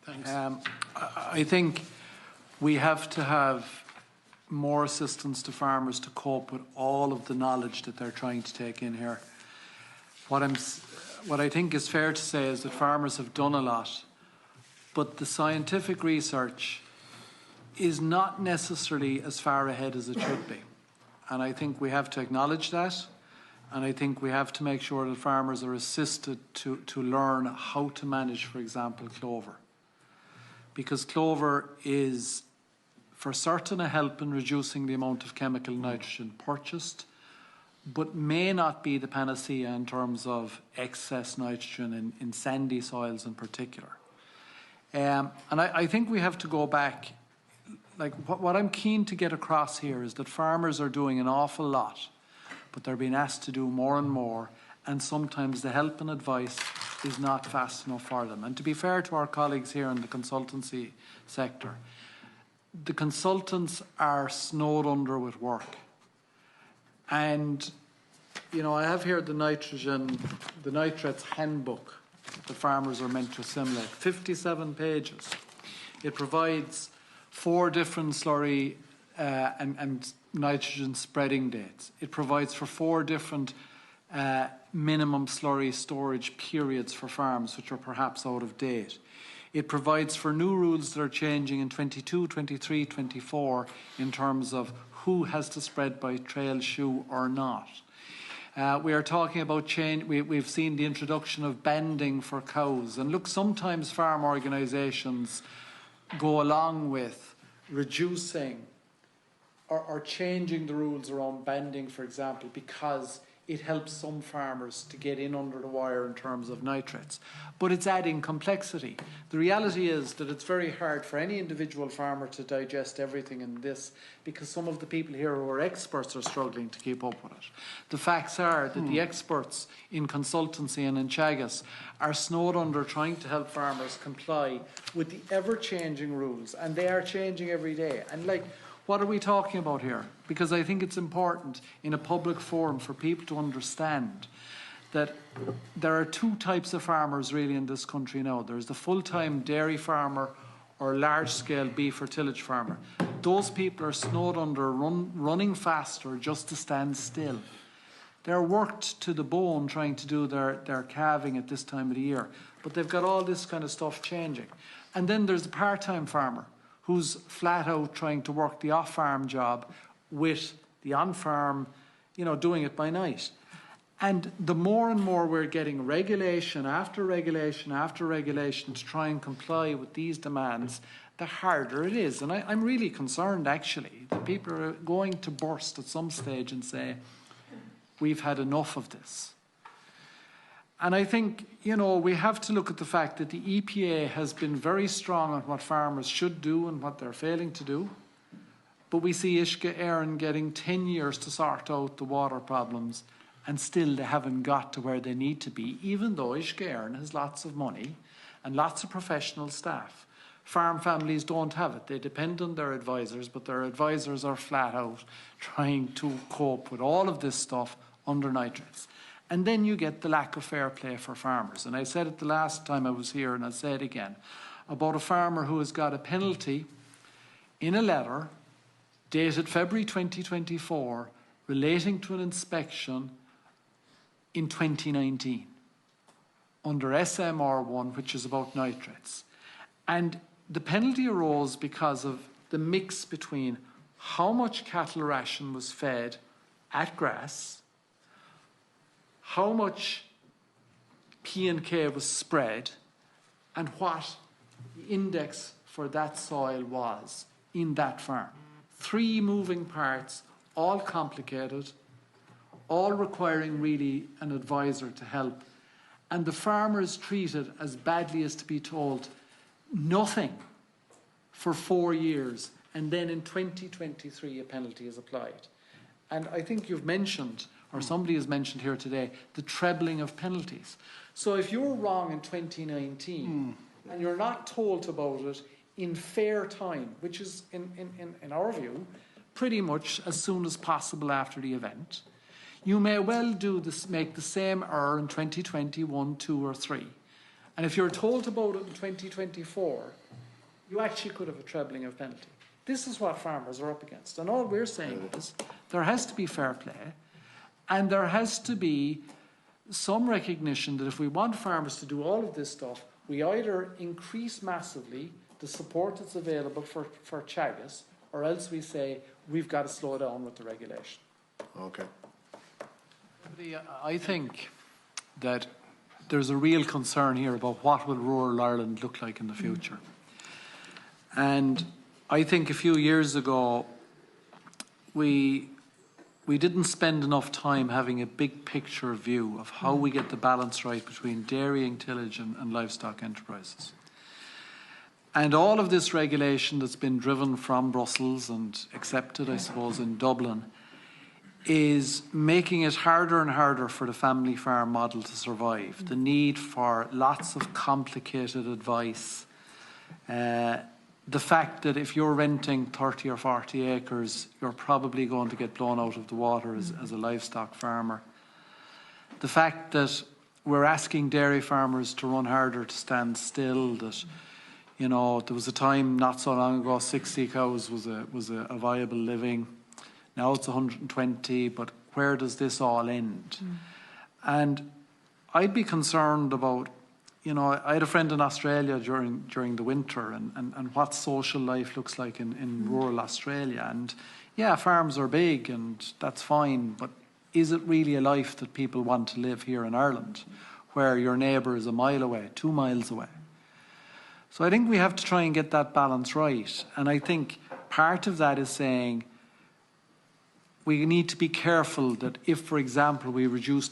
Thanks. I think we have to have more assistance to farmers to cope with all of the knowledge that they're trying to take in here. What I think is fair to say is that farmers have done a lot, but the scientific research is not necessarily as far ahead as it should be. And I think we have to acknowledge that. And I think we have to make sure that farmers are assisted to learn how to manage, for example, clover. Because clover is, for certain, a help in reducing the amount of chemical nitrogen purchased, but may not be the panacea in terms of excess nitrogen in sandy soils in particular. And I think we have to go back. Like what I'm keen to get across here is that farmers are doing an awful lot, but they're being asked to do more and more, and sometimes the help and advice is not fast enough for them. And to be fair to our colleagues here in the consultancy sector, the consultants are snowed under with work. And, you know, I have here the nitrates handbook that farmers are meant to assimilate, 57 pages. It provides 4 different slurry and nitrogen spreading dates. It provides for 4 different minimum slurry storage periods for farms which are perhaps out of date. It provides for new rules that are changing in 22, 23, 24 in terms of who has to spread by trail shoe or not. We are talking about change. We've seen the introduction of banding for cows. And look, sometimes farm organisations go along with reducing or changing the rules around banding, for example, because it helps some farmers to get in under the wire in terms of nitrates. But it's adding complexity. The reality is that it's very hard for any individual farmer to digest everything in this, because some of the people here who are experts are struggling to keep up with it. The facts are that the experts in consultancy and in Teagasc are snowed under trying to help farmers comply with the ever-changing rules, and they are changing every day. And what are we talking about here? Because I think it's important in a public forum for people to understand that there are 2 types of farmers really in this country now. There's the full-time dairy farmer or large-scale beef or tillage farmer. Those people are snowed under, running faster just to stand still. They're worked to the bone trying to do their calving at this time of the year. But they've got all this kind of stuff changing. And then there's the part-time farmer who's flat out trying to work the off-farm job with the on-farm, you know, doing it by night. And the more and more we're getting regulation after regulation after regulation to try and comply with these demands, the harder it is. And I'm really concerned, actually, that people are going to burst at some stage and say, we've had enough of this. And I think, you know, we have to look at the fact that the EPA has been very strong on what farmers should do and what they're failing to do. But we see Uisce Éireann getting 10 years to sort out the water problems, and still they haven't got to where they need to be, even though Uisce Éireann has lots of money and lots of professional staff. Farm families don't have it. They depend on their advisors, but their advisors are flat out trying to cope with all of this stuff under nitrates. And then you get the lack of fair play for farmers. And I said it the last time I was here, and I'll say it again, about a farmer who has got a penalty in a letter dated February 2024 relating to an inspection in 2019 under SMR1, which is about nitrates. And the penalty arose because of the mix between how much cattle ration was fed at grass, how much P&K was spread, and what the index for that soil was in that farm. 3 moving parts, all complicated, all requiring really an advisor to help. And the farmer is treated as badly as to be told nothing for 4 years, and then in 2023 a penalty is applied. And I think you've mentioned, or somebody has mentioned here today, the trebling of penalties. So if you're wrong in 2019 and you're not told about it in fair time, which is, in our view, pretty much as soon as possible after the event, you may well do this, make the same error in 2021, 2 or 3. And if you're told about it in 2024, you actually could have a trebling of penalty. This is what farmers are up against. And all we're saying is there has to be fair play, and there has to be some recognition that if we want farmers to do all of this stuff, we either increase massively the support that's available for Teagasc, or else we say we've got to slow down with the regulation. Okay. I think that there's a real concern here about what will rural Ireland look like in the future. And I think a few years ago, we didn't spend enough time having a big picture view of how we get the balance right between dairying, tillage and livestock enterprises. And all of this regulation that's been driven from Brussels and accepted, I suppose, in Dublin is making it harder and harder for the family farm model to survive. The need for lots of complicated advice. The fact that if you're renting 30 or 40 acres, you're probably going to get blown out of the water as a livestock farmer. The fact that we're asking dairy farmers to run harder to stand still, that, you know, there was a time not so long ago 60 cows was a viable living. Now it's 120, but where does this all end? And I'd be concerned about, you know, I had a friend in Australia during the winter and what social life looks like in rural Australia. And yeah, farms are big and that's fine, but is it really a life that people want to live here in Ireland, where your neighbour is a mile away, 2 miles away? So I think we have to try and get that balance right. And I think part of that is saying we need to be careful that if, for example, we reduce